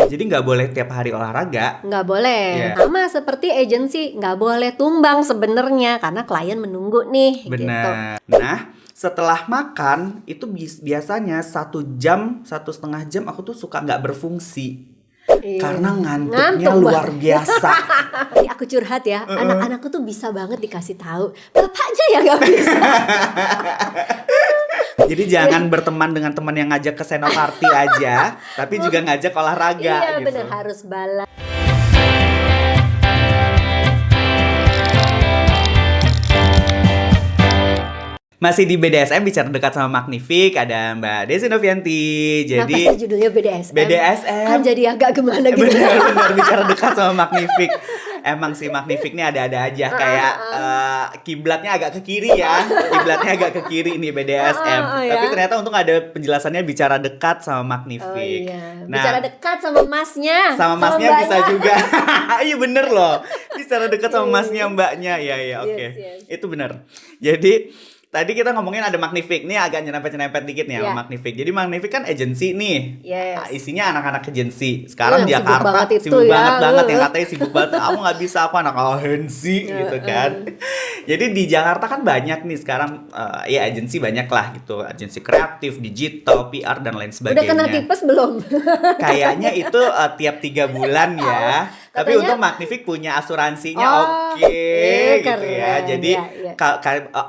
Jadi nggak boleh tiap hari olahraga. Nggak boleh. Iya. Sama seperti agensi, nggak boleh tumbang sebenarnya karena klien menunggu nih. Gitu. Benar. Nah, setelah makan itu biasanya 1 jam, 1,5 jam aku tuh suka nggak berfungsi. Iya. Karena ngantuknya Ngantuk luar biasa. Ini aku curhat ya, anak-anakku tuh bisa banget dikasih tahu, bapaknya ya nggak bisa. Jadi jangan berteman dengan teman yang ngajak ke senoparty aja, tapi juga ngajak olahraga Iya gitu. bener, harus balance. Masih di BDSM bicara dekat sama Magnific, ada Mbak Desi Novianti. Kenapa Jadi sih judulnya BDSM? BDSM. Kan jadi agak gimana gitu. Benar bicara dekat sama Magnific. Emang sih Magnific nih ada-ada aja, kayak kiblatnya agak ke kiri ya. Kiblatnya agak ke kiri nih BDSM. Tapi ya. ternyata untung ada penjelasannya bicara dekat sama Oh Magnific. iya. Nah, Bicara dekat sama masnya. sama masnya mbaknya. bisa juga. Iya bener loh. Bicara dekat sama masnya mbaknya. Iya oke. Yes. Itu bener. Jadi tadi kita ngomongin ada Magnific. Nih agak nyerempet-nyerempet dikit nih sama Magnific. Jadi Magnific kan agensi nih. Yes. Isinya anak-anak agensi. Sekarang yang Jakarta sibuk banget banget ya. yang katanya sibuk banget. Kamu nggak bisa, aku anak agensi gitu kan. Jadi di Jakarta kan banyak nih sekarang ya agensi banyak lah gitu. Agensi kreatif, digital, PR dan lain sebagainya. Udah kena tipes belum? Kayaknya itu tiap 3 bulan ya. Tapi katanya- untuk Magnific punya asuransinya Oh, oke gitu keren. ya. Jadi Iya.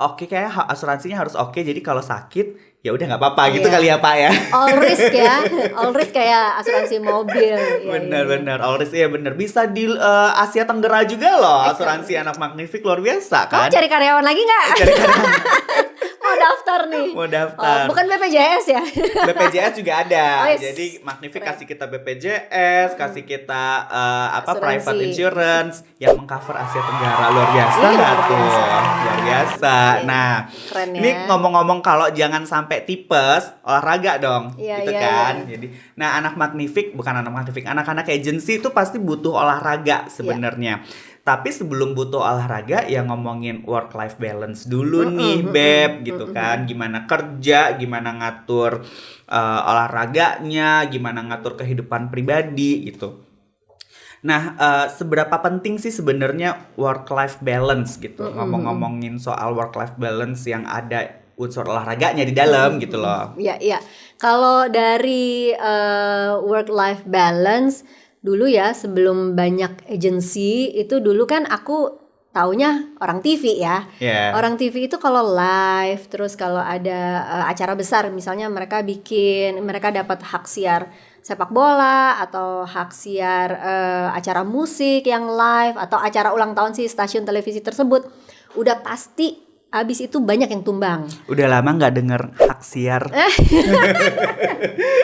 oke kayak asuransinya harus oke. Jadi kalau sakit ya udah nggak apa-apa gitu Iya. kali ya Pak ya. All risk ya. All risk kayak asuransi mobil. Iya, Bener. All risk ya bener. Bisa di Asia Tenggara juga loh asuransi anak Magnific, luar biasa Kamu kan. cari karyawan lagi nggak? Cari karyawan. Mau daftar nih. Mau daftar. Oh, bukan BPJS ya? BPJS juga ada. Oh, yes. Jadi Magnific kasih kita BPJS, kasih kita Asuransi. private insurance yang mengcover Asia Tenggara. Luar biasa Iya, nggak luar tuh? biasa. Luar biasa. Iya. Nah, Keren ya. ini ngomong-ngomong kalau jangan sampai tipes, olahraga dong, Iya, gitu iya, kan. iya. Jadi, nah anak-anak agensi itu pasti butuh olahraga sebenarnya. Tapi sebelum butuh olahraga ya ngomongin work life balance dulu nih Beb gitu kan. Gimana kerja, gimana ngatur olahraganya, gimana ngatur kehidupan pribadi gitu. Nah, seberapa penting sih sebenarnya work life balance gitu. Ngomong-ngomongin soal work life balance yang ada unsur olahraganya di dalam gitu loh. Iya. Kalau dari work life balance dulu ya, sebelum banyak agensi itu dulu kan aku taunya orang TV ya. Yeah. Orang TV itu kalau live, terus kalau ada acara besar, misalnya mereka dapat hak siar sepak bola atau hak siar acara musik yang live atau acara ulang tahun si stasiun televisi tersebut, udah pasti abis itu banyak yang tumbang. Udah lama nggak denger hak siar.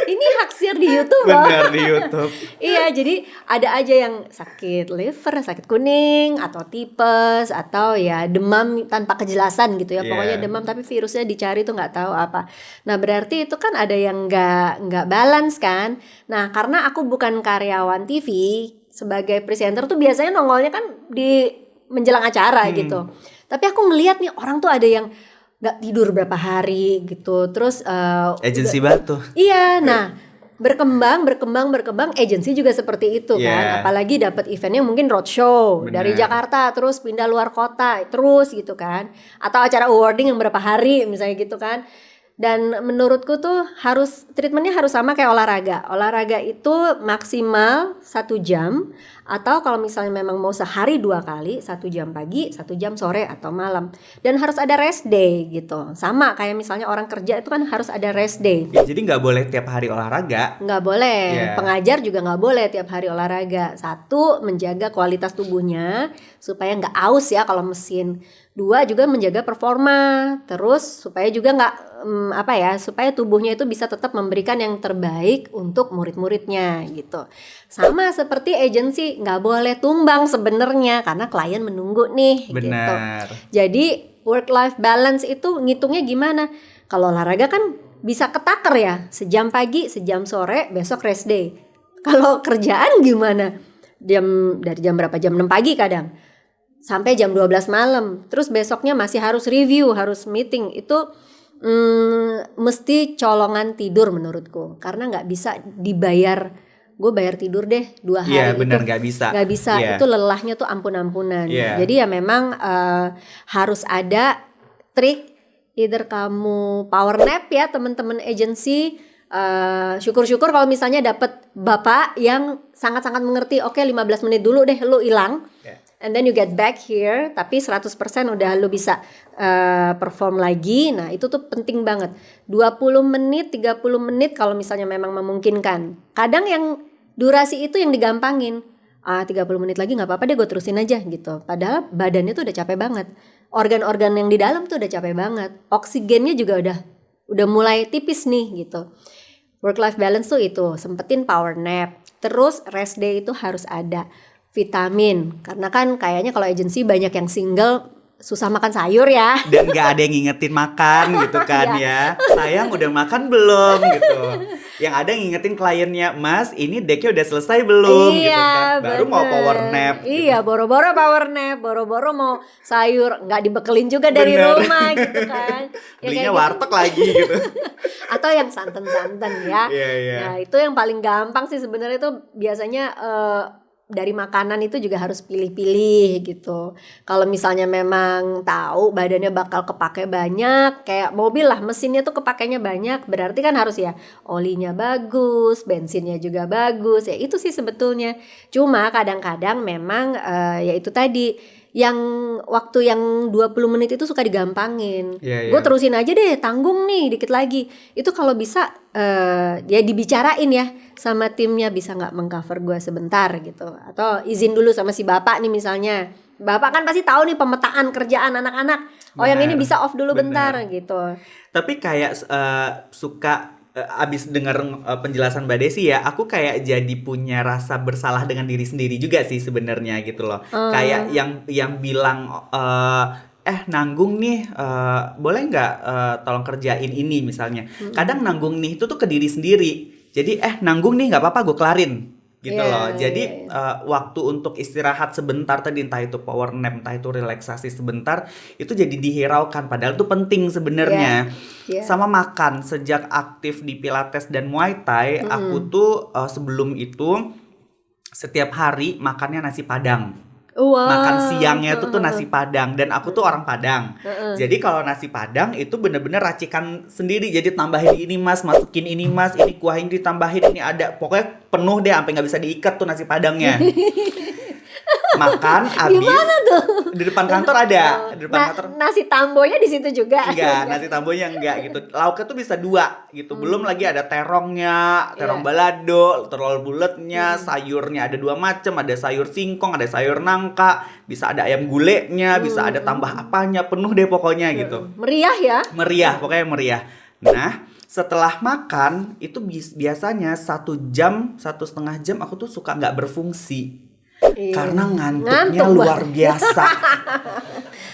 Ini hak siar di YouTube loh. Bener di YouTube. Iya, jadi ada aja yang sakit liver, sakit kuning, atau tipes, atau ya demam tanpa kejelasan gitu ya. Yeah. Pokoknya demam tapi virusnya dicari tuh nggak tahu apa. Nah berarti itu kan ada yang nggak balance kan. Nah karena aku bukan karyawan TV, sebagai presenter tuh biasanya nongolnya kan di menjelang acara gitu. Tapi aku ngelihat nih orang tuh ada yang nggak tidur berapa hari gitu. Terus Agensi batu. iya, nah berkembang agensi juga seperti itu kan. Yeah. Apalagi dapat eventnya mungkin roadshow Bener. dari Jakarta terus pindah luar kota terus gitu kan. Atau acara awarding yang berapa hari misalnya gitu kan. Dan menurutku tuh treatmentnya harus sama kayak olahraga. Olahraga itu maksimal 1 jam, atau kalau misalnya memang mau sehari 2 kali, 1 jam pagi, 1 jam sore atau malam. Dan harus ada rest day gitu. Sama kayak misalnya orang kerja itu kan harus ada rest day. Ya, jadi nggak boleh tiap hari olahraga. Nggak boleh. Yeah. Pengajar juga nggak boleh tiap hari olahraga. 1, menjaga kualitas tubuhnya supaya nggak aus ya kalau mesin. 2, juga menjaga performa. Terus supaya juga nggak supaya tubuhnya itu bisa tetap memberikan yang terbaik untuk murid-muridnya gitu. Sama seperti agensi, nggak boleh tumbang sebenarnya karena klien menunggu nih. Benar. Gitu. Jadi work life balance itu ngitungnya gimana? Kalau olahraga kan bisa ketaker ya, sejam pagi, sejam sore, besok rest day. Kalau kerjaan gimana? Dari jam berapa? Jam 6 pagi kadang sampai jam 12 malam. Terus besoknya masih harus review, harus meeting. Itu mesti colongan tidur menurutku. Karena nggak bisa dibayar gue bayar tidur deh 2 hari Iya, itu benar, nggak bisa. nggak bisa. Iya. Itu lelahnya tuh ampun-ampunan. Iya. Jadi ya memang harus ada trik, either kamu power nap ya teman-teman agency. Syukur-syukur kalau misalnya dapat bapak yang sangat-sangat mengerti. Oke, 15 menit dulu deh lu hilang. Yeah. And then you get back here, tapi 100% udah lu bisa perform lagi. Nah, itu tuh penting banget. 20 menit, 30 menit kalau misalnya memang memungkinkan. Kadang yang durasi itu yang digampangin. 30 menit lagi nggak apa-apa deh, gue terusin aja gitu. Padahal badannya tuh udah capek banget. Organ-organ yang di dalam tuh udah capek banget. Oksigennya juga udah mulai tipis nih gitu. Work life balance tuh itu, sempetin power nap. Terus rest day itu harus ada. Vitamin, karena kan kayaknya kalau agensi banyak yang single susah makan sayur ya. Dan nggak ada yang ngingetin makan gitu kan ya. Sayang udah makan belum gitu. Yang ada ngingetin kliennya, Mas ini decknya udah selesai belum gitu kan. Baru mau power nap gitu. Iya, boro-boro power nap, boro-boro mau sayur, nggak dibekelin juga dari Bener. rumah gitu kan. Ya, Belinya kayak warteg lagi gitu. Atau yang santan-santan ya. Iya, iya. Nah, itu yang paling gampang sih sebenarnya itu biasanya dari makanan itu juga harus pilih-pilih gitu. Kalau misalnya memang tahu badannya bakal kepake banyak, kayak mobil lah, mesinnya tuh kepakainya banyak, berarti kan harus ya olinya bagus, bensinnya juga bagus. Ya itu sih sebetulnya. Cuma kadang-kadang memang ya itu tadi yang waktu yang 20 menit itu suka digampangin. Iya, Gue iya. terusin aja deh, tanggung nih dikit lagi. Itu kalau bisa ya dibicarain ya sama timnya, bisa nggak mengcover gue sebentar gitu. Atau izin dulu sama si bapak nih misalnya. Bapak kan pasti tahu nih pemetaan kerjaan anak-anak. Oh yang ini Benar, bisa off dulu bentar benar. gitu. Tapi kayak suka abis denger penjelasan Mbak Desi ya, aku kayak jadi punya rasa bersalah dengan diri sendiri juga sih sebenarnya gitu loh. Kayak yang bilang nanggung nih, boleh nggak tolong kerjain ini misalnya. Kadang nanggung nih itu tuh ke diri sendiri. Jadi nanggung nih nggak apa-apa gue kelarin gitu Iya, loh. Jadi iya. waktu untuk istirahat sebentar tadi, entah itu power nap, entah itu relaksasi sebentar, itu jadi dihiraukan padahal itu penting sebenarnya. Iya. Sama makan, sejak aktif di Pilates dan Muay Thai, aku tuh sebelum itu setiap hari makannya nasi Padang. Wow. Makan siangnya tuh nasi Padang, dan aku tuh orang Padang. Jadi kalau nasi Padang itu bener-bener racikan sendiri. Jadi tambahin ini Mas, masukin ini Mas, ini kuah ini ditambahin, ini ada. Pokoknya penuh deh sampai nggak bisa diikat tuh nasi Padangnya. Makan habis. Gimana tuh? Di depan kantor ada, di depan kantor. Nasi tambonya di situ juga. Enggak, nasi tambonya enggak gitu. Lauknya tuh bisa 2 gitu. Belum lagi ada terongnya, terong balado, telur buletnya, sayurnya ada 2 macam, ada sayur singkong, ada sayur nangka, bisa ada ayam gulenya, bisa ada tambah apanya, penuh deh pokoknya gitu. Meriah ya? Meriah, pokoknya meriah. Nah, setelah makan itu biasanya 1 jam, 1,5 jam aku tuh suka nggak berfungsi. Iya. Karena ngantuknya Ngantuk luar biasa.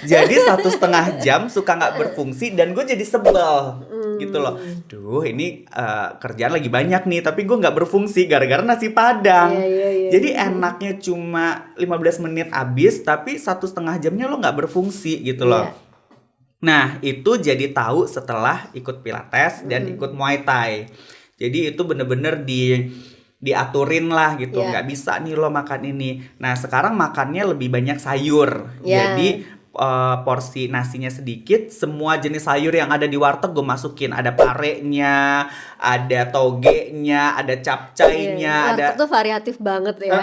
Jadi 1,5 jam suka nggak berfungsi dan gue jadi sebel gitu loh. Duh ini kerjaan lagi banyak nih tapi gue nggak berfungsi gara-gara nasi Padang. Iya. Jadi enaknya cuma 15 menit habis tapi 1,5 jamnya lo nggak berfungsi gitu loh. Iya. Nah itu jadi tahu setelah ikut Pilates dan ikut Muay Thai. Jadi itu bener-bener diaturin lah gitu, nggak bisa nih lo makan ini. Nah sekarang makannya lebih banyak sayur. Jadi porsi nasinya sedikit, semua jenis sayur yang ada di warteg gue masukin. Ada parenya, ada togenya, ada capcaynya, ada. Warteg tuh variatif banget ya.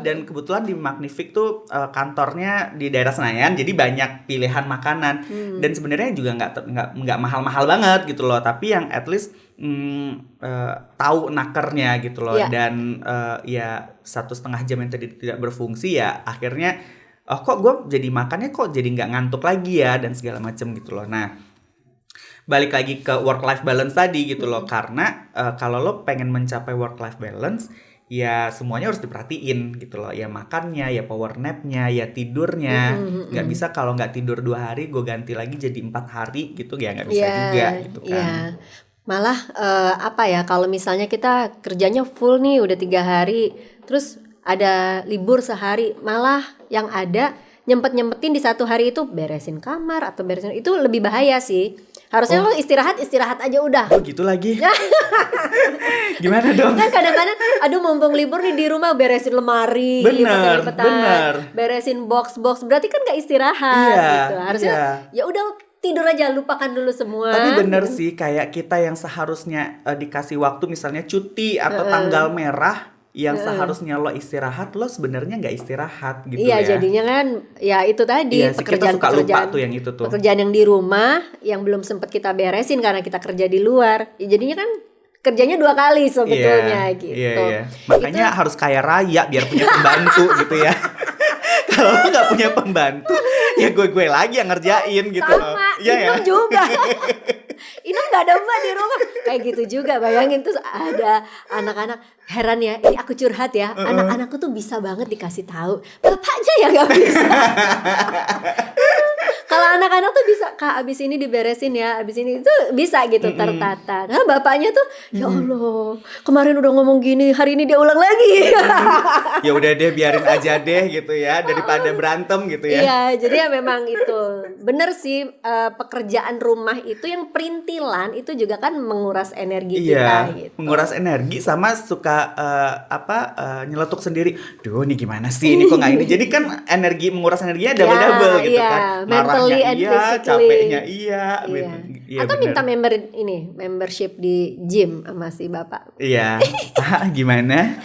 Dan kebetulan di Magnific tuh kantornya di daerah Senayan, jadi banyak pilihan makanan. Dan sebenarnya juga nggak mahal-mahal banget gitu loh, tapi yang at least tahu nakernya gitu loh. Dan ya 1,5 jam yang tadi tidak berfungsi ya akhirnya kok gue jadi makannya kok jadi nggak ngantuk lagi ya dan segala macam gitu loh. Nah balik lagi ke work life balance tadi gitu loh, karena kalau lo pengen mencapai work life balance ya semuanya harus diperhatiin gitu loh, ya makannya, ya power napnya, ya tidurnya. Nggak bisa kalau nggak tidur 2 hari gue ganti lagi jadi 4 hari gitu ya, nggak bisa juga gitu kan. Malah kalau misalnya kita kerjanya full nih udah 3 hari terus ada libur sehari, malah yang ada nyempet-nyempetin di satu hari itu beresin kamar atau beresin itu lebih bahaya sih. Harusnya lo istirahat aja udah. Oh gitu lagi. Gimana dong? Kan kadang-kadang aduh mumpung libur nih di rumah beresin lemari, Bener. beresin box-box, berarti kan gak istirahat Iya, gitu. Harusnya ya udah tidur aja, lupakan dulu semua. Tapi bener sih, kayak kita yang seharusnya dikasih waktu misalnya cuti atau tanggal merah, yang seharusnya lo istirahat, lo sebenarnya nggak istirahat gitu Iya, ya. jadinya kan ya itu tadi Iya sih, kita suka lupa tuh yang itu tuh. pekerjaan yang di rumah yang belum sempat kita beresin karena kita kerja di luar. Ya, jadinya kan kerjanya 2 kali sebetulnya gitu. Iya. Makanya harus kaya raya biar punya pembantu gitu ya. Kalau lo nggak punya pembantu, ya gue lagi yang ngerjain gitu. Sama, Iya ya. Inem juga. Inem gak ada mbak di rumah. Kayak gitu juga, bayangin tuh ada anak-anak. Heran ya, ini aku curhat ya. Anak-anakku tuh bisa banget dikasih tahu. Bapaknya ya gak bisa. Kalau anak-anak tuh bisa, Kak abis ini diberesin ya, abis ini itu bisa gitu tertata. Nah bapaknya tuh, ya Allah, kemarin udah ngomong gini, hari ini dia ulang lagi. Ya udah deh, biarin aja deh gitu ya, daripada berantem gitu ya. Iya, jadi ya memang itu bener sih, pekerjaan rumah itu yang perintilan itu juga kan menguras energi kita gitu. Menguras energi sama suka nyeletuk sendiri. Duh, ini gimana sih? Ini kok nggak ini? Jadi kan menguras energinya double-double gitu iya, kan. mentally Marahnya and iya, physically. capeknya iya. Iya. Iya, Atau bener. minta membership di gym sama si bapak. Iya. Pak, gimana?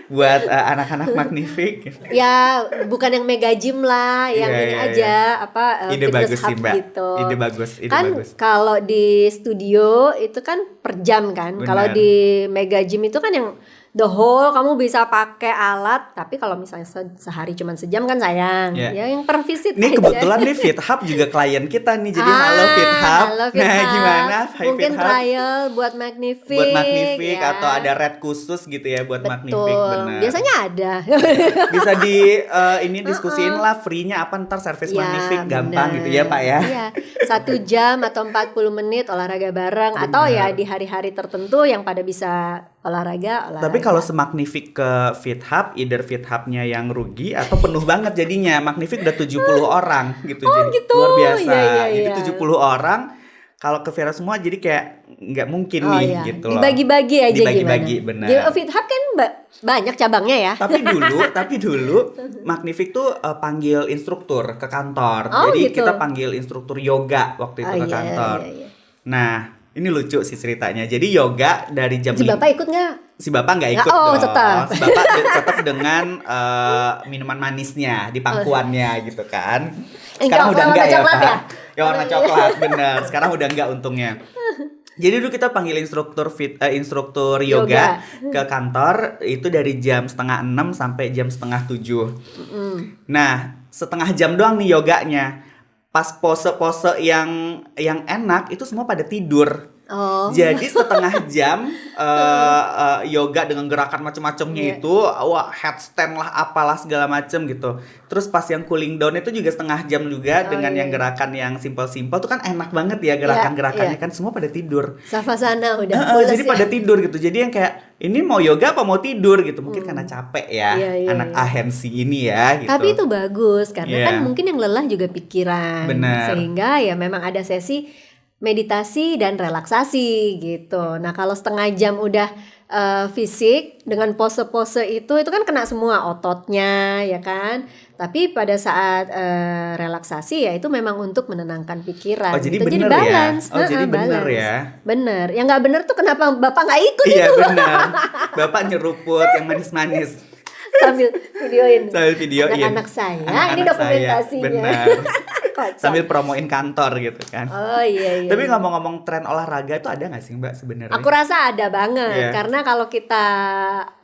Buat anak-anak Magnific. Ya bukan yang mega gym lah, yang Iya, ini iya, aja Ide fitness bagus sih, hub Mbak. gitu. Ide bagus. Kan kalau di studio itu kan per jam kan. Benar. Kalau di mega gym itu kan yang the whole kamu bisa pakai alat, tapi kalau misalnya sehari cuma sejam kan sayang. Iya. Ya yang per visit Ini aja. kebetulan nih Fit Hub juga klien kita nih. Jadi halo Fit Hub. Halo Fit Nah, Hub. gimana? Hai Mungkin Fit Hub. trial buat Magnific. Buat Magnific ya. atau ada red khusus gitu ya buat Magnific, Betul. benar. Biasanya ada. Bisa ini diskusiin lah free-nya apa ntar service Magnific gampang bener. gitu ya Pak ya. Iya, 1 jam atau 40 menit olahraga bareng atau ya di hari-hari tertentu yang pada bisa olahraga. Tapi kalau se-Magnific ke Fit Hub, either Fit Hub-nya yang rugi atau penuh banget jadinya. Magnific udah 70 orang gitu. Jadi gitu. luar biasa. Iya. Jadi 70 orang kalau ke Vera semua jadi kayak nggak mungkin nih gitu loh. Dibagi-bagi aja Dibagi-bagi, gimana. benar. Di Fit Hub kan banyak cabangnya ya. Tapi dulu Magnific tuh panggil instruktur ke kantor. Oh, Jadi gitu. kita panggil instruktur yoga waktu itu ke Iya, kantor. iya. Nah, ini lucu sih ceritanya. Jadi yoga dari jam Si Bapak ikut nggak? Si Bapak nggak ikut Oh, dong. tetap. Si Bapak tetap dengan minuman manisnya di pangkuannya gitu kan. Yang Sekarang udah warna enggak ya, coklat Pak? ya? Ya warna coklat, bener. Sekarang udah enggak untungnya. Jadi dulu kita panggil instruktur yoga ke kantor itu dari jam 5:30 sampai jam 6:30. Nah, setengah jam doang nih yoganya. Pas pose-pose yang enak itu semua pada tidur. Oh. Jadi setengah jam yoga dengan gerakan macam-macamnya itu, wah headstand lah apalah segala macam gitu. Terus pas yang cooling down itu juga setengah jam juga dengan yang gerakan yang simple-simple tuh kan enak banget ya gerakan-gerakannya kan semua pada tidur. Savasana udah Jadi pada tidur gitu. Jadi yang kayak ini mau yoga apa mau tidur gitu. Mungkin karena capek ya anak ahensi ini ya gitu. Tapi itu bagus karena Iya. kan mungkin yang lelah juga pikiran. Benar. Sehingga ya memang ada sesi meditasi dan relaksasi gitu. Nah, kalau setengah jam udah fisik dengan pose-pose itu kan kena semua ototnya ya kan. Tapi pada saat relaksasi ya itu memang untuk menenangkan pikiran. Oh, jadi gitu. bener ya? Balance. Oh, jadi bener balance. ya? Bener. Yang nggak bener tuh kenapa Bapak nggak ikut Iya itu? benar. Bapak nyeruput yang manis-manis. Sambil videoin. Sambil videoin. Anak-anak saya, Anak-anak ini dokumentasinya. saya, benar. Kocak. Sambil promoin kantor gitu kan. Oh iya. Tapi ngomong-ngomong tren olahraga itu ada nggak sih Mbak sebenarnya? Aku rasa ada banget, Iya. karena kalau kita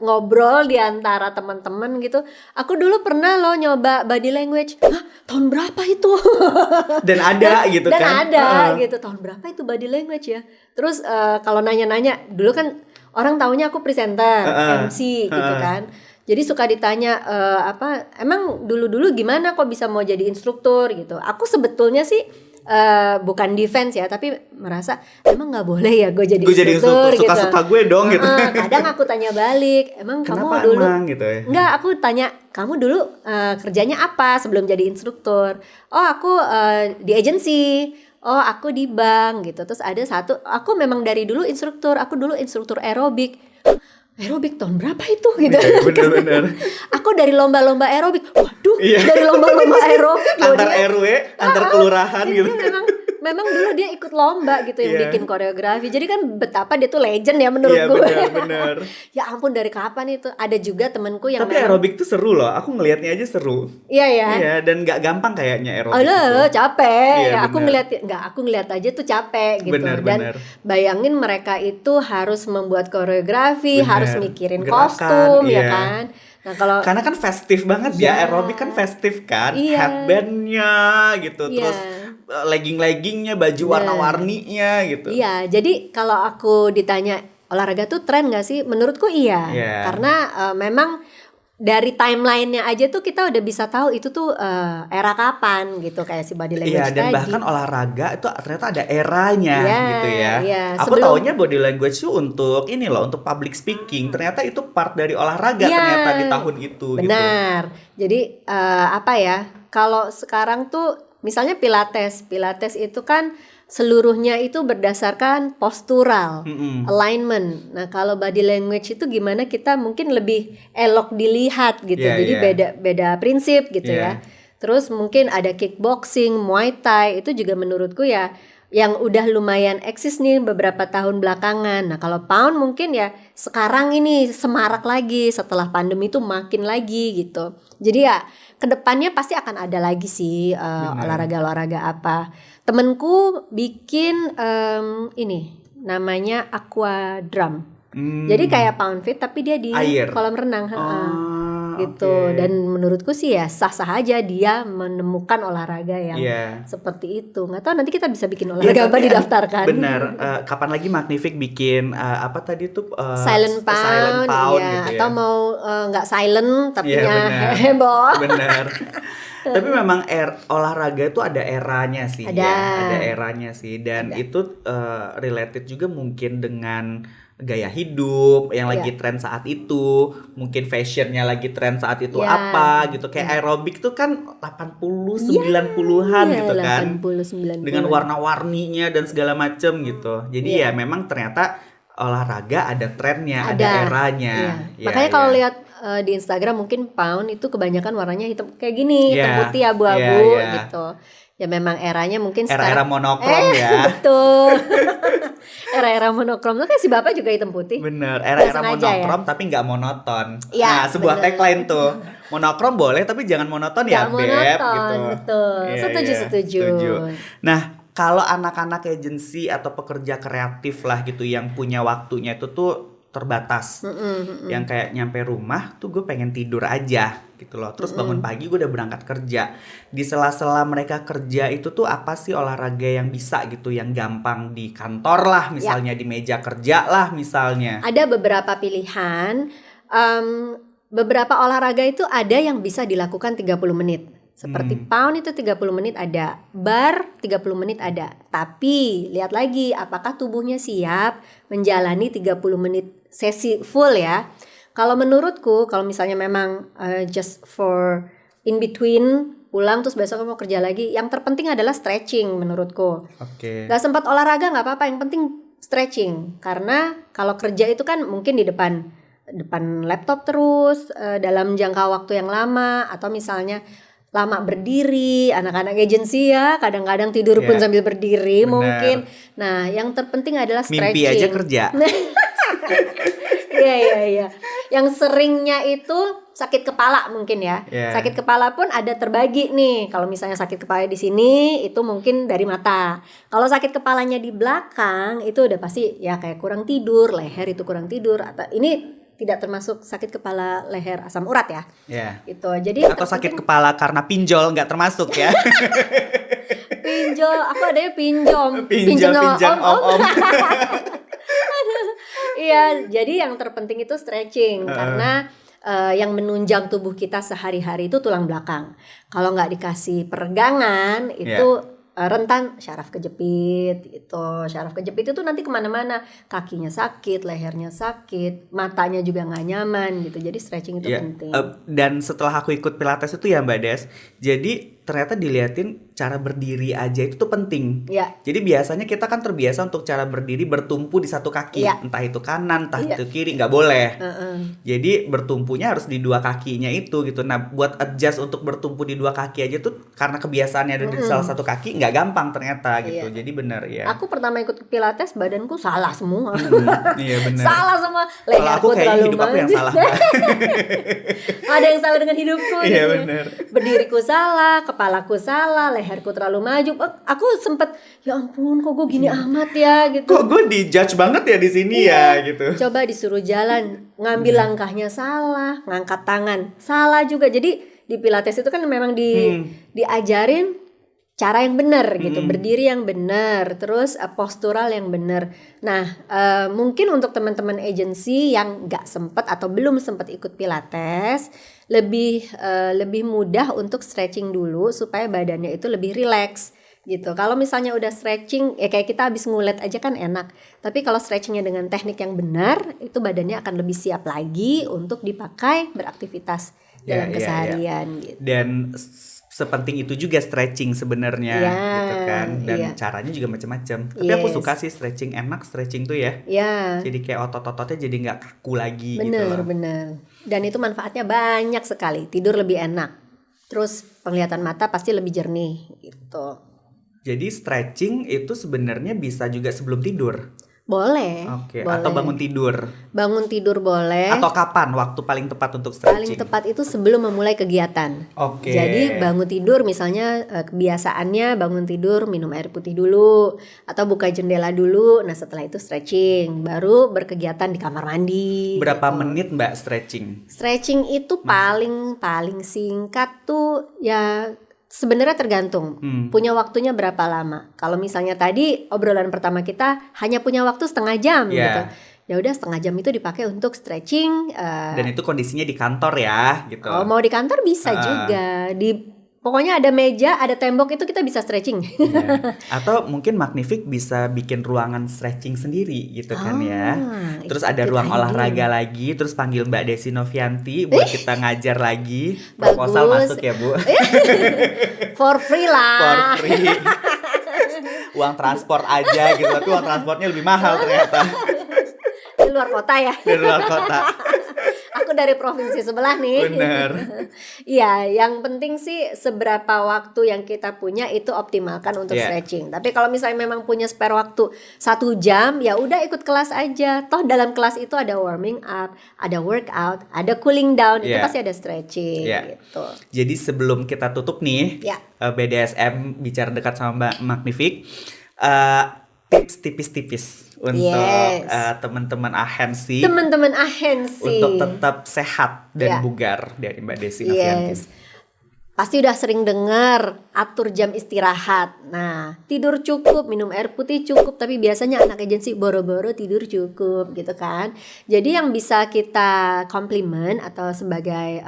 ngobrol di antara teman-teman gitu, aku dulu pernah loh nyoba body language. Hah, tahun berapa itu? Dan ada gitu Dan kan? ada gitu, tahun berapa itu body language ya? Terus kalau nanya-nanya, dulu kan orang taunya aku presenter, MC gitu kan. Jadi suka ditanya emang dulu-dulu gimana kok bisa mau jadi instruktur gitu. Aku sebetulnya sih bukan defense ya, tapi merasa emang nggak boleh ya gue jadi Gue jadi instruktur gitu. suka-suka gue dong gitu. Kadang aku tanya balik, emang Kenapa kamu dulu emang gitu ya? Enggak, aku tanya, kamu dulu kerjanya apa sebelum jadi instruktur? Oh, aku di agensi. Oh, aku di bank gitu. Terus ada satu, aku memang dari dulu instruktur. Aku dulu instruktur aerobik. Aerobik tahun berapa itu gitu? Iya, bener-bener. Aku dari lomba-lomba aerobik. Waduh, Iya. dari lomba-lomba aerobik loh Antar dia. RW, antar kelurahan Jadi gitu. dia memang dulu dia ikut lomba gitu yang Iya. bikin koreografi. Jadi kan betapa dia tuh legend ya menurut Iya, gue. bener-bener. Ya ampun, dari kapan itu? Ada juga temenku yang Tapi aerobik tuh seru loh. Aku ngelihatnya aja seru. Iya ya. Iya, dan nggak gampang kayaknya aerobik Aduh, itu. capek. Iya, Ya aku bener. ngeliat aja tuh capek gitu. Bener, Dan bener. bayangin mereka itu harus membuat koreografi, Bener. harus mikirin Gerakan, kostum ya iya. kan. Nah, kalau Karena kan festif banget Iya. ya, aerobik kan festif kan, Iya. headbandnya gitu, Iya. terus legging-leggingnya, baju Bener. warna-warninya gitu. Iya, jadi kalau aku ditanya olahraga tuh tren gak sih? Menurutku iya. Iya. Karena memang dari timelinenya aja tuh kita udah bisa tahu itu tuh era kapan gitu, kayak si body language Iya, dan tadi. bahkan olahraga itu ternyata ada eranya Iya, gitu ya. iya. Aku Sebelum- taunya body language itu untuk ini loh, untuk public speaking. Ternyata itu part dari olahraga Iya, ternyata di tahun itu gitu. benar. Jadi apa ya? Kalau sekarang tuh misalnya Pilates itu kan seluruhnya itu berdasarkan postural, Mm-mm. alignment. Nah, kalau body language itu gimana kita mungkin lebih elok dilihat gitu. Iya, Jadi iya. beda prinsip gitu Iya. ya. Terus mungkin ada kickboxing, Muay Thai, itu juga menurutku ya yang udah lumayan eksis nih beberapa tahun belakangan. Nah, kalau pound mungkin ya sekarang ini semarak lagi setelah pandemi itu makin lagi gitu. Jadi ya kedepannya pasti akan ada lagi sih Benar. olahraga-olahraga apa. Temenku bikin ini namanya aqua drum. Hmm. Jadi kayak pound fit tapi dia di Air. kolam renang. Gitu. Oke. Dan menurutku sih ya sah-sah aja dia menemukan olahraga yang Iya. seperti itu. Nggak tahu nanti kita bisa bikin Iya, olahraga apa tapi didaftarkan. bener. Kapan lagi Magnific bikin apa tadi tuh Silent pound, ya, gitu ya. atau mau nggak silent tapi Iya, benar. heboh. Bener. Tapi memang olahraga itu ada eranya sih Ada. ya, ada eranya sih, dan Ada. itu related juga mungkin dengan gaya hidup yang lagi Iya. tren saat itu, mungkin fashionnya lagi tren saat itu Iya. apa gitu, kayak aerobik tuh kan 80 90-an Iya, gitu kan, 80-90. dengan warna-warninya dan segala macem gitu. Jadi Iya. ya memang ternyata olahraga ada trennya, ada Ada. eranya. Iya. Ya, Makanya kalau ya. lihat di Instagram mungkin pound itu kebanyakan warnanya hitam kayak gini, hitam Iya, putih abu-abu iya, iya. gitu. Ya memang eranya mungkin Era-era sekarang monokrom ya. betul. Era-era monokrom tuh kayak si Bapak juga hitam putih. Bener, era-era Nggak sengaja monokrom tapi nggak monoton. Iya, Nah, sebuah bener. tagline tuh. Monokrom boleh tapi jangan monoton ya, Nggak Beb monoton, gitu. betul. Iya, Setuju. Nah, kalau anak-anak agensi atau pekerja kreatif lah gitu yang punya waktunya itu tuh terbatas. Yang kayak nyampe rumah tuh gue pengen tidur aja gitu loh. Terus bangun pagi gue udah berangkat kerja. Di sela-sela mereka kerja itu tuh apa sih olahraga yang bisa gitu, yang gampang di kantor lah misalnya, di meja kerja lah misalnya. Ada beberapa pilihan. Beberapa olahraga itu ada yang bisa dilakukan 30 menit. Seperti pound itu 30 menit ada, bar 30 menit ada. Tapi lihat lagi apakah tubuhnya siap menjalani 30 menit sesi full ya. Kalau menurutku, kalau misalnya memang just for in between, pulang terus besok mau kerja lagi, yang terpenting adalah stretching menurutku. Oke. Gak sempat olahraga gak apa-apa, yang penting stretching. Karena kalau kerja itu kan mungkin di depan laptop terus dalam jangka waktu yang lama, atau misalnya lama berdiri, anak-anak agensi ya kadang-kadang tidur pun Iya, sambil berdiri benar. mungkin. Nah, yang terpenting adalah stretching. Mimpi aja kerja. Iya. Yang seringnya itu sakit kepala mungkin ya. Iya. Sakit kepala pun ada terbagi nih. Kalau misalnya sakit kepala di sini itu mungkin dari mata. Kalau sakit kepalanya di belakang itu udah pasti ya kayak kurang tidur, leher itu kurang tidur, atau ini tidak termasuk sakit kepala leher asam urat ya. Ya. Gitu. Jadi Atau sakit kepala karena pinjol nggak termasuk ya. pinjol, aku adanya pinjom. Pinjam sama om-om. Iya, jadi yang terpenting itu stretching karena yang menunjang tubuh kita sehari-hari itu tulang belakang. Kalau nggak dikasih peregangan itu rentan syaraf kejepit gitu. Syaraf kejepit itu nanti kemana-mana, kakinya sakit, lehernya sakit, matanya juga nggak nyaman gitu. Jadi stretching itu Ya, penting. dan setelah aku ikut Pilates itu ya Mbak Des, jadi ternyata diliatin cara berdiri aja itu tuh penting. Ya, Jadi biasanya kita kan terbiasa untuk cara berdiri bertumpu di satu kaki, Iya. entah itu kanan, entah Iya. itu kiri, nggak boleh. heeh. Jadi bertumpunya harus di dua kakinya itu gitu. Nah, buat adjust untuk bertumpu di dua kaki aja tuh karena kebiasaannya ada di salah satu kaki nggak gampang ternyata gitu. Iya. Jadi benar ya. Aku pertama ikut Pilates badanku salah semua. Iya benar. Salah semua. Kalau aku Leherku kayaknya terlalu hidup aku yang maju. salah, Mbak. Ada yang salah dengan hidupku Iya gitu. benar. Berdiriku salah, kepalaku salah, leherku terlalu maju. Aku sempet, ya ampun kok gue gini amat ya gitu. Kok gue dijudge banget ya di sini ya gitu. Coba disuruh jalan, ngambil langkahnya salah, ngangkat tangan salah juga. Jadi di Pilates itu kan memang diajarin cara yang benar gitu, berdiri yang benar, terus postural yang benar. Nah, mungkin untuk teman-teman agensi yang nggak sempat atau belum sempat ikut Pilates, lebih mudah untuk stretching dulu supaya badannya itu lebih rileks gitu. Kalau misalnya udah stretching, ya kayak kita habis ngulet aja kan enak. Tapi kalau stretchingnya dengan teknik yang benar, itu badannya akan lebih siap lagi untuk dipakai beraktivitas dalam keseharian gitu. Dan sepenting itu juga stretching sebenarnya gitu kan. Dan caranya juga macam-macam. Tapi aku suka sih stretching, enak stretching tuh ya. Ya. Jadi kayak otot-ototnya jadi nggak kaku lagi gitu Bener, loh. bener. Dan itu manfaatnya banyak sekali. Tidur lebih enak. Terus penglihatan mata pasti lebih jernih gitu. Jadi stretching itu sebenarnya bisa juga sebelum tidur. Boleh. Oke, boleh. atau bangun tidur. Bangun tidur boleh. Atau kapan waktu paling tepat untuk Paling stretching? tepat itu sebelum memulai kegiatan. Oke. Jadi bangun tidur misalnya kebiasaannya bangun tidur minum air putih dulu atau buka jendela dulu. Nah setelah itu stretching, baru berkegiatan di kamar mandi. Berapa gitu. menit Mbak stretching? Stretching itu paling singkat tuh ya sebenarnya tergantung punya waktunya berapa lama. Kalau misalnya tadi obrolan pertama kita hanya punya waktu setengah jam gitu. Ya udah setengah jam itu dipakai untuk stretching. Dan itu kondisinya di kantor ya gitu. Oh mau di kantor bisa juga. Pokoknya ada meja, ada tembok itu kita bisa stretching. Ya. Atau mungkin Magnific bisa bikin ruangan stretching sendiri gitu kan ya. Terus ada ruang olahraga lagi, terus panggil Mbak Desi Novianti buat kita ngajar lagi. Proposal Bagus. masuk ya Bu. For free lah. For free. Uang transport aja gitu, tapi uang transportnya lebih mahal ternyata. Di luar kota ya. Di luar kota. Aku dari provinsi sebelah nih. Bener. Iya, yang penting sih seberapa waktu yang kita punya itu optimalkan untuk stretching. Tapi kalau misalnya memang punya spare waktu 1 jam, ya udah ikut kelas aja. Toh dalam kelas itu ada warming up, ada workout, ada cooling down, itu pasti ada stretching gitu. Jadi sebelum kita tutup nih, BDSM bicara dekat sama Mbak Magnific, tips tipis-tipis untuk teman-teman ahensi. Teman-teman ahensi untuk tetap sehat dan bugar dari Mbak Desi Novianti. Pasti udah sering dengar atur jam istirahat. Nah, tidur cukup, minum air putih cukup, tapi biasanya anak agensi boro-boro tidur cukup gitu kan. Jadi yang bisa kita komplimen atau sebagai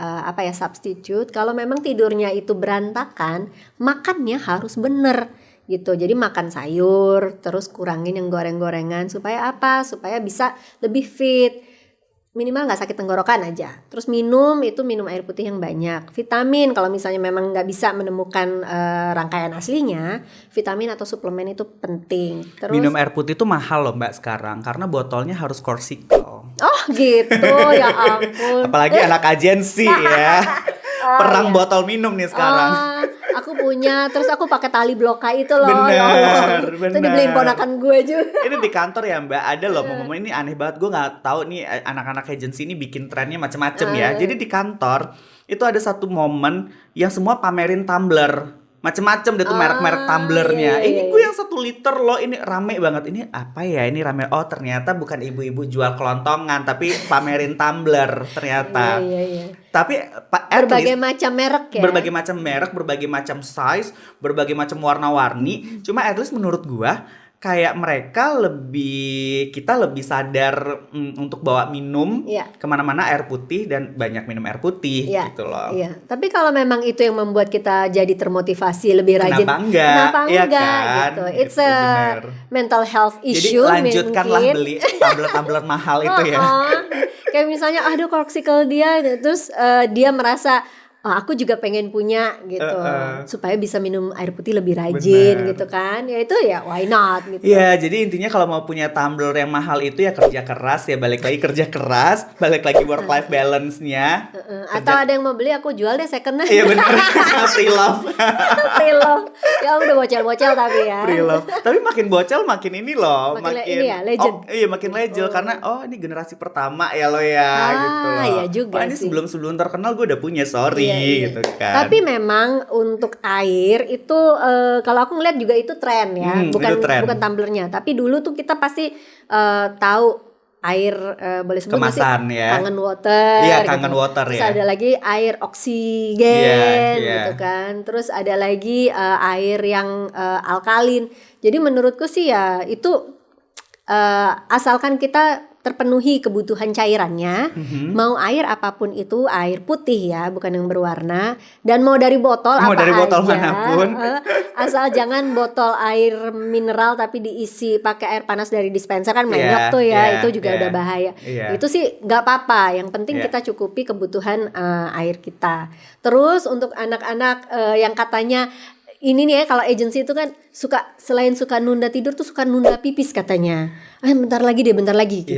substitute, kalau memang tidurnya itu berantakan, makannya harus bener gitu. Jadi makan sayur, terus kurangin yang goreng-gorengan supaya apa? Supaya bisa lebih fit. Minimal nggak sakit tenggorokan aja. Terus minum air putih yang banyak. Vitamin kalau misalnya memang nggak bisa menemukan rangkaian aslinya, vitamin atau suplemen itu penting. Terus minum air putih itu mahal loh Mbak sekarang karena botolnya harus Corsical. Oh gitu, ya ampun. Apalagi anak agensi ya. Perang botol minum nih sekarang. Aku punya, terus aku pakai tali bloka itu loh. Bener. Itu dibeliin ponakan gue juga. Ini di kantor ya Mbak, ada loh momen ini aneh banget. Gue nggak tahu nih anak-anak agensi ini bikin trennya macam-macam ya. Jadi di kantor itu ada satu momen yang semua pamerin tumbler. Macem-macem deh tuh merek-merek tumblernya. Ini gue yang 1 liter loh, ini rame banget. Ini apa ya? Ini rame. Oh ternyata bukan ibu-ibu jual kelontongan, tapi pamerin tumbler ternyata. Tapi berbagai macam merek ya. Berbagai macam merek, berbagai macam size, berbagai macam warna-warni. Cuma at least menurut gue kayak kita lebih sadar untuk bawa minum Iya. kemana-mana air putih dan banyak minum air putih Iya, gitu loh. iya. Tapi kalau memang itu yang membuat kita jadi termotivasi lebih rajin, Kenapa enggak? kenapa Iya enggak kan? gitu? It's Gitu, a bener. mental health Jadi issue lanjutkanlah mungkin. beli tablet-tablet mahal itu ya. Kayak misalnya aduh corksicle dia, terus dia merasa aku juga pengen punya gitu, supaya bisa minum air putih lebih rajin Bener. gitu kan. Ya itu ya why not gitu. Iya, jadi intinya kalau mau punya tumbler yang mahal itu ya kerja keras ya, balik lagi kerja keras, balik lagi work life balance-nya. Atau ada yang mau beli aku jual deh second. Iya benar, free love. Pre-love. Ya udah bocel-bocel tapi ya. Free love. Tapi makin bocel makin ini loh, Makin ini ya, legend. Iya, makin legend karena ini generasi pertama ya lo ya gitu loh. Iya juga ini sih. sebelum terkenal gue udah punya, sorry Iya. gitu kan. Tapi memang untuk air itu kalau aku ngeliat juga itu tren ya, itu tren. bukan tumblernya. Tapi dulu tuh kita pasti tahu air boleh sebut nggak sih? Kemasan ya. Kangen water. Iya, gitu. Kangen water Terus ya. ada lagi air oksigen Iya. gitu kan. Terus ada lagi air yang alkalin. Jadi menurutku sih ya itu asalkan kita terpenuhi kebutuhan cairannya, mau air apapun itu, air putih ya, bukan yang berwarna, dan mau dari botol apa Dari botol aja, manapun. asal jangan botol air mineral tapi diisi pakai air panas dari dispenser kan melenyok tuh ya, itu juga udah bahaya. Itu sih nggak apa-apa, yang penting kita cukupi kebutuhan air kita. Terus untuk anak-anak yang katanya ini nih ya, kalau agency itu kan selain suka nunda tidur tuh suka nunda pipis katanya. Bentar lagi gitu.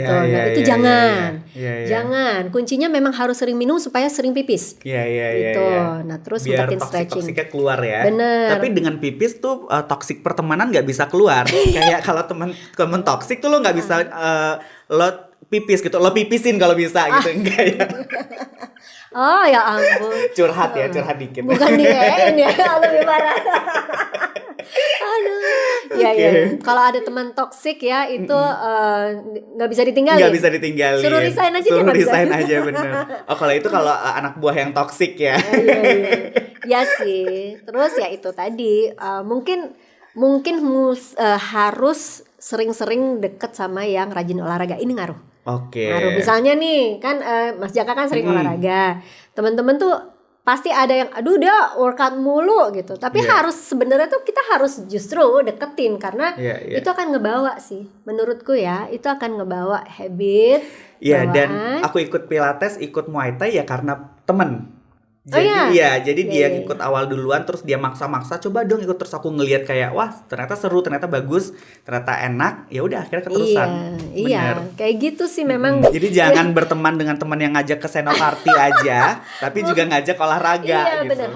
Jangan. Jangan. Kuncinya memang harus sering minum supaya sering pipis. Gitu. Nah, terus biar sempatkin stretching. Toksiknya keluar ya. Bener. Tapi dengan pipis tuh toksik pertemanan nggak bisa keluar. Kayak kalau temen toksik tuh lo nggak bisa lo pipis gitu, lo pipisin kalau bisa gitu, enggak ya? Oh ya ampun. Curhat dikit. Bukan diein ya, lebih parah. Aduh. Ya. Kalau ada teman toksik ya itu nggak bisa ditinggalin. Nggak bisa ditinggalin. Suruh resign aja. Suruh resign aja bener. Kalau itu kalau anak buah yang toksik ya. Iya. Ya sih. Terus ya itu tadi mungkin harus sering-sering deket sama yang rajin olahraga, ini ngaruh. Oke. Ngaruh. Misalnya nih kan Mas Jaka kan sering olahraga, teman-teman tuh pasti ada yang aduh dia workout mulu gitu, tapi sebenarnya tuh kita harus justru deketin karena itu akan ngebawa sih menurutku ya, itu akan ngebawa habit. Iya, dan bawaan. aku ikut pilates, ikut muay thai ya karena temen. Jadi dia ikut awal duluan, terus dia maksa-maksa coba dong ikut, terus aku ngelihat kayak wah ternyata seru, ternyata bagus, ternyata enak, ya udah akhirnya keterusan. Iya, kayak gitu sih memang. Jadi jangan berteman dengan teman yang ngajak ke senoparty aja, tapi juga ngajak olahraga. Iya gitu. benar,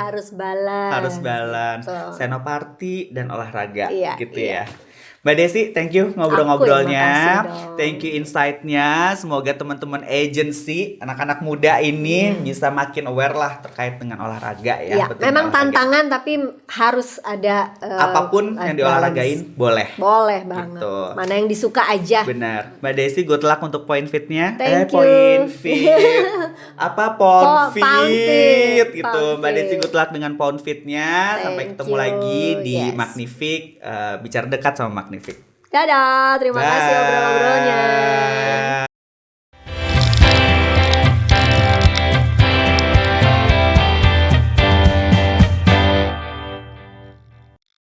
harus balance. Senoparty dan olahraga gitu iya. ya. Mbak Desi, thank you ngobrol-ngobrolnya, makasih dong. thank you insight-nya. Semoga teman-teman agency, anak-anak muda ini bisa makin aware lah terkait dengan olahraga ya. Iya, memang olahraga. tantangan tapi harus ada Apapun yang diolahragain boleh. Boleh banget. Gitu. Mana yang disuka aja. Benar. Mbak Desi, good luck untuk point fitnya. Thank you. Point fit. Apa pound Pound fit fit. gitu. Pound Mbak Desi, fit. good luck dengan pound fitnya. Sampai Thank ketemu you. lagi di Yes. Magnific, bicara dekat sama Magnific. Dadah, terima kasih Bye. obrolan-obrolannya.